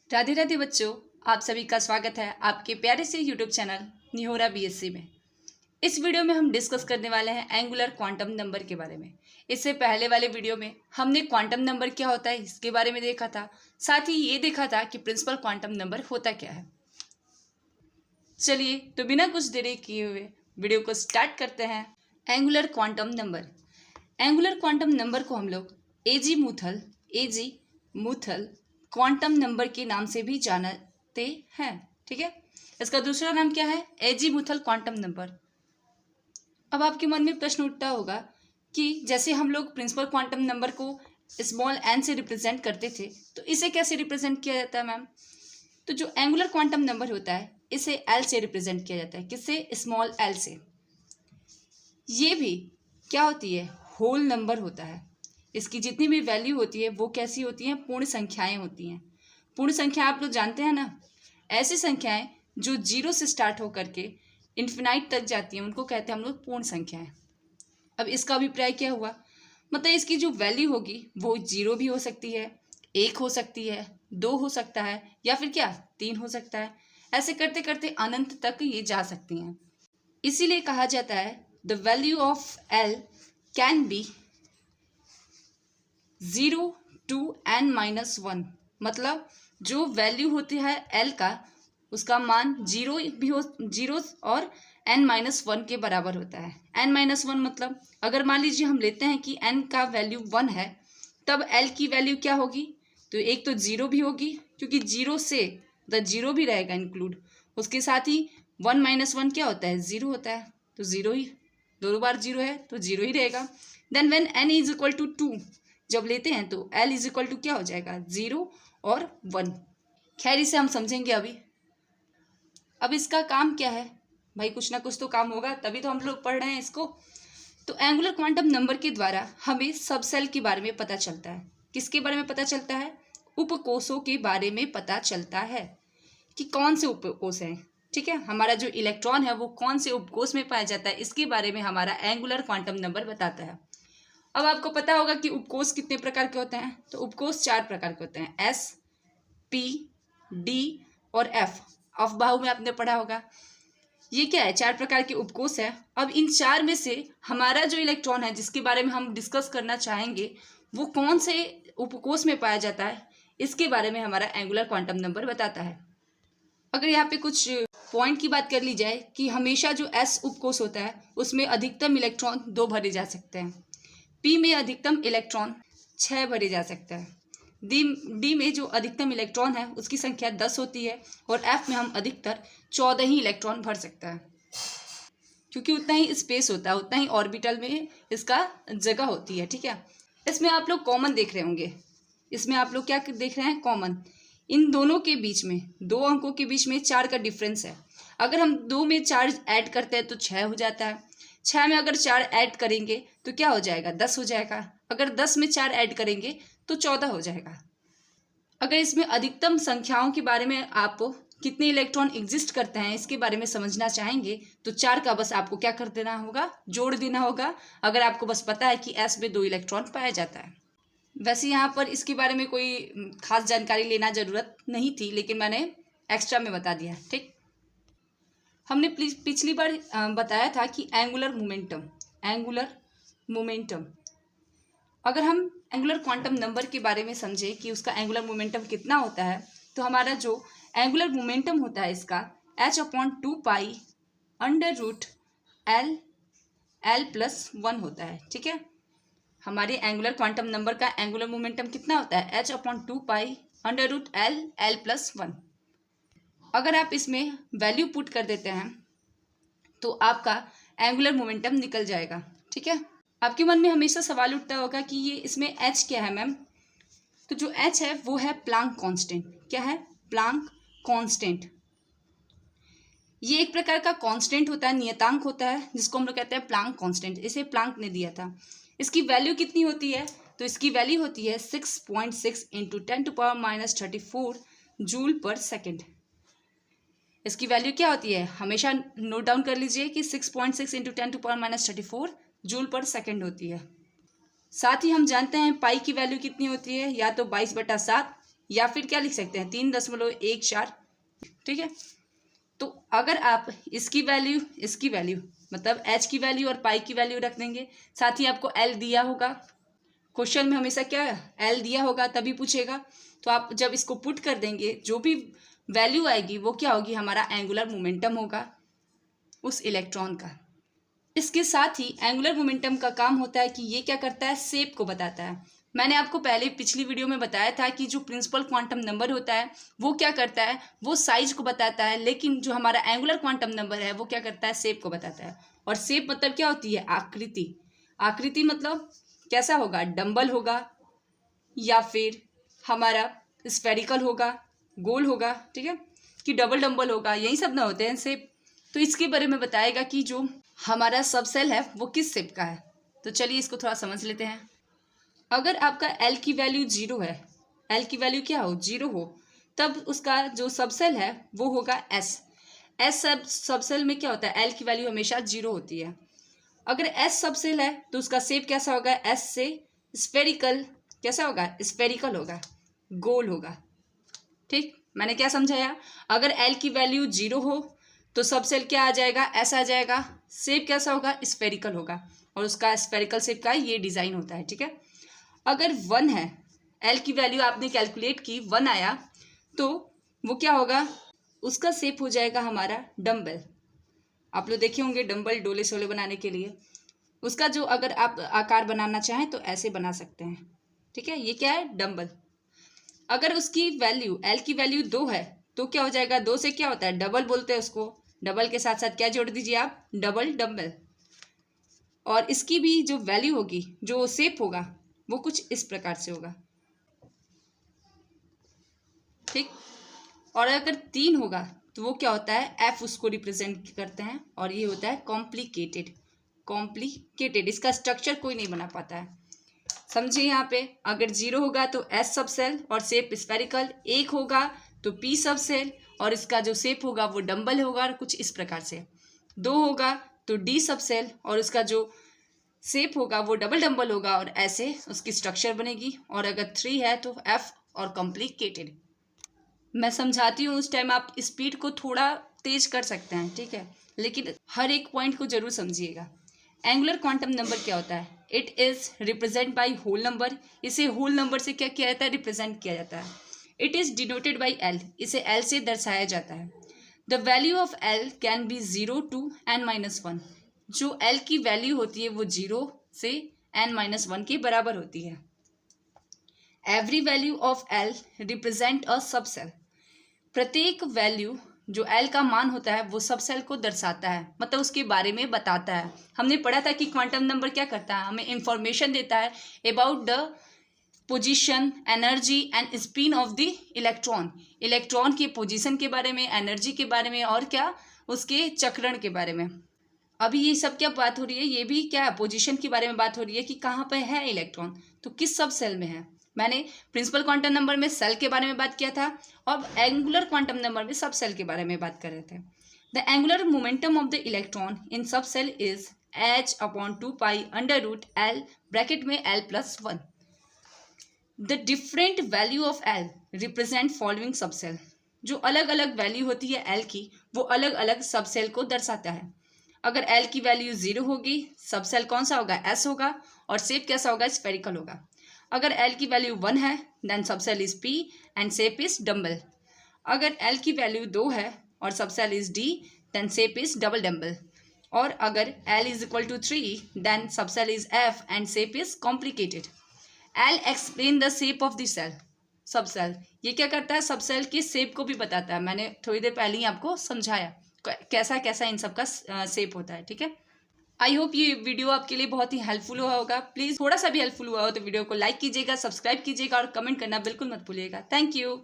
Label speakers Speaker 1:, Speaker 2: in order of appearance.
Speaker 1: राधे राधे बच्चों, आप सभी का स्वागत है आपके प्यारे से यूट्यूब चैनल निहोरा बीएससी में। इस वीडियो में हम डिस्कस करने वाले हैं एंगुलर क्वांटम नंबर के बारे में। इससे पहले वाले वीडियो में हमने क्वांटम नंबर क्या होता है इसके बारे में देखा था, साथ ही ये देखा था कि प्रिंसिपल क्वांटम नंबर होता क्या है। चलिए तो बिना कुछ देरी किए हुए वीडियो को स्टार्ट करते हैं। Angular quantum number. Angular quantum number को हम लोग एजी मूथल क्वांटम नंबर के नाम से भी जानते हैं। ठीक है, इसका दूसरा नाम क्या है? एजी मूथल क्वांटम नंबर। अब आपके मन में प्रश्न उठता होगा कि जैसे हम लोग प्रिंसिपल क्वांटम नंबर को स्मॉल एन से रिप्रेजेंट करते थे, तो इसे कैसे रिप्रेजेंट किया जाता है मैम? तो जो एंगुलर क्वांटम नंबर होता है इसे एल से रिप्रेजेंट किया जाता है। किससे? स्मॉल एल से। ये भी क्या होती है? होल नंबर होता है। इसकी जितनी भी वैल्यू होती है वो कैसी होती हैं? पूर्ण संख्याएं होती हैं। पूर्ण संख्या आप लोग जानते हैं ना, ऐसी संख्याएं जो जीरो से स्टार्ट होकर के इन्फिनाइट तक जाती हैं उनको कहते हैं हम लोग पूर्ण संख्याएं। अब इसका अभिप्राय क्या हुआ? मतलब इसकी जो वैल्यू होगी वो जीरो भी हो सकती है, एक हो सकती है, दो हो सकता है, या फिर क्या तीन हो सकता है। ऐसे करते करते अनंत तक ये जा सकती हैं। इसीलिए कहा जाता है the value of L can be 0 to n-1। मतलब जो वैल्यू होती है एल का उसका मान जीरो और n-1 के बराबर होता है। n-1 मतलब अगर मान लीजिए हम लेते हैं कि n का वैल्यू 1 है, तब l की वैल्यू क्या होगी? तो एक तो जीरो भी होगी, क्योंकि जीरो से जीरो भी रहेगा इंक्लूड, उसके साथ ही 1-1 क्या होता है? जीरो होता है, तो जीरो ही, दो बार जीरो है तो जीरो ही रहेगा। Then when n is equal to 2 जब लेते हैं तो l इज इक्वल टू क्या हो जाएगा? 0 और 1। खैर इसे हम समझेंगे अभी। अब इसका काम क्या है भाई? कुछ ना कुछ तो काम होगा, तभी तो हम लोग पढ़ रहे हैं इसको। तो एंगुलर क्वांटम नंबर के द्वारा हमें सबसेल के बारे में पता चलता है। किसके बारे में पता चलता है? उपकोषों के बारे में पता चलता है कि कौन से उपकोष हैं। ठीक है, हमारा जो इलेक्ट्रॉन है वो कौन से उपकोष में पाया जाता है, इसके बारे में हमारा एंगुलर क्वांटम नंबर बताता है। अब आपको पता होगा कि उपकोष कितने प्रकार के होते हैं। तो उपकोष 4 प्रकार के होते हैं, एस, पी, डी और एफ। अफबाहु में आपने पढ़ा होगा। ये क्या है? 4 प्रकार के उपकोष है। अब इन 4 में से हमारा जो इलेक्ट्रॉन है जिसके बारे में हम डिस्कस करना चाहेंगे वो कौन से उपकोष में पाया जाता है, इसके बारे में हमारा एंगुलर क्वांटम नंबर बताता है। अगर यहाँ पे कुछ पॉइंट की बात कर ली जाए कि हमेशा जो एस उपकोष होता है उसमें अधिकतम इलेक्ट्रॉन 2 भरे जा सकते हैं, पी में अधिकतम इलेक्ट्रॉन 6 भरे जा सकता है, डी में जो अधिकतम इलेक्ट्रॉन है उसकी संख्या 10 होती है, और एफ में हम अधिकतर 14 ही इलेक्ट्रॉन भर सकता है, क्योंकि उतना ही स्पेस होता है, उतना ही ऑर्बिटल में इसका जगह होती है। ठीक है, इसमें आप लोग कॉमन देख रहे होंगे। इसमें आप लोग क्या देख रहे हैं? कॉमन। इन दोनों के बीच में, 2 अंकों के बीच में 4 का डिफरेंस है। अगर हम 2 में 4 ऐड करते हैं तो 6 हो जाता है। 6 में अगर 4 ऐड करेंगे तो क्या हो जाएगा? 10 हो जाएगा। अगर 10 में 4 ऐड करेंगे तो 14 हो जाएगा। अगर इसमें अधिकतम संख्याओं के बारे में आप कितने इलेक्ट्रॉन एग्जिस्ट करते हैं इसके बारे में समझना चाहेंगे तो 4 का बस आपको क्या कर देना होगा? जोड़ देना होगा। अगर आपको बस पता है कि एस में 2 इलेक्ट्रॉन पाया जाता है। वैसे यहाँ पर इसके बारे में कोई खास जानकारी लेना जरूरत नहीं थी, लेकिन मैंने एक्स्ट्रा में बता दिया। ठीक, हमने पिछली बार बताया था कि एंगुलर मोमेंटम, अगर हम एंगुलर क्वांटम नंबर के बारे में समझे कि उसका एंगुलर मोमेंटम कितना होता है, तो हमारा जो एंगुलर मोमेंटम होता है इसका h/2π √L+1 होता है। ठीक है, हमारे एंगुलर क्वांटम नंबर का एंगुलर मोमेंटम कितना होता है? h/2π √L+1। अगर आप इसमें वैल्यू पुट कर देते हैं तो आपका एंगुलर मोमेंटम निकल जाएगा। ठीक है, आपके मन में हमेशा सवाल उठता होगा कि ये इसमें h क्या है मैम? तो जो h है वो है प्लांक कांस्टेंट। क्या है? Planck constant. ये एक प्रकार का कांस्टेंट होता है, नियतांक होता है, जिसको हम लोग कहते हैं प्लांक कांस्टेंट। इसे प्लांक ने दिया था। इसकी वैल्यू कितनी होती है? तो इसकी वैल्यू होती है 6.6 × 10⁻34 जूल पर सेकेंड। इसकी वैल्यू क्या होती है? हमेशा नोट डाउन कर लीजिए कि 6.6 × 10⁻34 जूल पर सेकेंड होती है। साथ ही हम जानते हैं पाई की वैल्यू कितनी होती है? या तो 22/7 या फिर क्या लिख सकते हैं 3.14, ठीक है। तो अगर आप इसकी वैल्यू मतलब एच की वैल्यू और पाई की वैल्यू रख देंगे, साथ ही आपको एल दिया होगा, क्वेश्चन में हमेशा क्या एल दिया होगा तभी पूछेगा, तो आप जब इसको पुट कर देंगे जो भी वैल्यू आएगी वो क्या होगी, हमारा एंगुलर मोमेंटम होगा उस इलेक्ट्रॉन का। इसके साथ ही एंगुलर मोमेंटम का काम होता है कि ये क्या करता है, शेप को बताता है। मैंने आपको पहले पिछली वीडियो में बताया था कि जो प्रिंसिपल क्वांटम नंबर होता है वो क्या करता है, वो साइज को बताता है, लेकिन जो हमारा एंगुलर क्वांटम नंबर है वो क्या करता है, शेप को बताता है। और शेप मतलब क्या होती है, आकृति। आकृति मतलब कैसा होगा, डंबल होगा या फिर हमारा स्फेरिकल होगा, गोल होगा, ठीक है, कि डबल डंबल होगा, यही सब ना होते हैं शेप। तो इसके बारे में बताएगा कि जो हमारा सब सेल है वो किस शेप का है। तो चलिए इसको थोड़ा समझ लेते हैं। अगर आपका एल की वैल्यू 0 है, एल की वैल्यू क्या हो, 0 हो, तब उसका जो सबसेल है वो होगा एस। एस सबसेल में क्या होता है, एल की वैल्यू हमेशा 0 होती है। अगर एस सबसेल है तो उसका शेप कैसा होगा, एस से स्फेरिकल, कैसा होगा, स्फेरिकल होगा, गोल होगा, ठीक। मैंने क्या समझाया, अगर एल की वैल्यू 0 हो तो सबसेल क्या आ जाएगा, एस आ जाएगा, शेप कैसा होगा, स्फेरिकल होगा, और उसका स्फेरिकल शेप का ये डिज़ाइन होता है, ठीक है। अगर 1 है, एल की वैल्यू आपने कैलकुलेट की, 1 आया, तो वो क्या होगा, उसका शेप हो जाएगा हमारा डम्बल। आप लोग देखे होंगे डम्बल डोले शोले बनाने के लिए, उसका जो अगर आप आकार बनाना चाहें तो ऐसे बना सकते हैं, ठीक है। ये क्या है, डम्बल। अगर उसकी वैल्यू एल की वैल्यू 2 है तो क्या हो जाएगा, 2 से क्या होता है, डबल बोलते हैं उसको, डबल के साथ साथ क्या जोड़ दीजिए आप, डबल डम्बल। और इसकी भी जो वैल्यू होगी, जो शेप होगा, वो कुछ इस प्रकार से होगा, ठीक। और अगर 3 होगा तो वो क्या होता है, एफ उसको रिप्रेजेंट करते हैं, और ये होता है कॉम्प्लिकेटेड। कॉम्प्लिकेटेड, इसका स्ट्रक्चर कोई नहीं बना पाता है, समझिए। यहाँ पे अगर 0 होगा तो एस सब सेल और शेप स्फेरिकल, 1 होगा तो पी सब सेल और इसका जो शेप होगा वो डम्बल होगा, और कुछ इस प्रकार से। 2 होगा तो डी सब सेल और उसका जो शेप होगा वो डबल डम्बल होगा, और ऐसे उसकी स्ट्रक्चर बनेगी। और अगर 3 है तो एफ और कॉम्प्लिकेटेड। मैं समझाती हूँ, उस टाइम आप स्पीड को थोड़ा तेज कर सकते हैं, ठीक है, लेकिन हर एक पॉइंट को जरूर समझिएगा। एंगुलर क्वांटम नंबर क्या होता है, it is represent by whole number. इसे होल नंबर से क्या किया जाता है, रिप्रेजेंट किया जाता है। It is denoted by L, इसे एल से दर्शाया जाता है। The value of L can be 0 to n-1। जो एल की वैल्यू होती है वो 0 से n-1 के बराबर होती है। Every value of L represent a subshell. प्रत्येक वैल्यू जो एल का मान होता है वो सब सेल को दर्शाता है, मतलब उसके बारे में बताता है। हमने पढ़ा था कि क्वांटम नंबर क्या करता है, हमें इंफॉर्मेशन देता है about the position, energy and spin off the electron. Electron की पोजीशन के बारे में, एनर्जी के बारे में, और क्या, उसके चक्रण के बारे में। अभी ये सब क्या बात हो रही है, ये भी क्या पोजीशन के बारे में बात हो रही है कि कहाँ पर है इलेक्ट्रॉन, तो किस सब सेल में है। मैंने प्रिंसिपल क्वांटम नंबर में सेल के बारे में बात किया था, और एंगुलर क्वांटम नंबर में सब सेल के बारे में बात कर रहे थे। The angular momentum of the electron in subshell is h/2π√L bracket में L+1। The different value of L represent following subshell. जो अलग अलग वैल्यू होती है एल की, वो अलग अलग सब सेल को दर्शाता है। अगर एल की वैल्यू 0 होगी, सब सेल कौन सा होगा, एस होगा, और शेप कैसा होगा, स्फेरिकल होगा। अगर एल की वैल्यू 1 है then subshell is P and shape is dumbbell. अगर एल की वैल्यू 2 है और subshell is D then shape is double dumbbell. और अगर L is equal to 3 then subshell is F and shape is complicated. L explain the shape of the shell. Subshell ये क्या करता है, सब cell की shape को भी बताता है। मैंने थोड़ी देर पहले ही आपको समझाया कैसा कैसा इन सब का शेप होता है, ठीक है। आई होप ये वीडियो आपके लिए बहुत ही हेल्पफुल हुआ होगा। प्लीज़ थोड़ा सा भी हेल्पफुल हुआ हो तो वीडियो को लाइक कीजिएगा, सब्सक्राइब कीजिएगा और कमेंट करना बिल्कुल मत भूलिएगा। Thank you.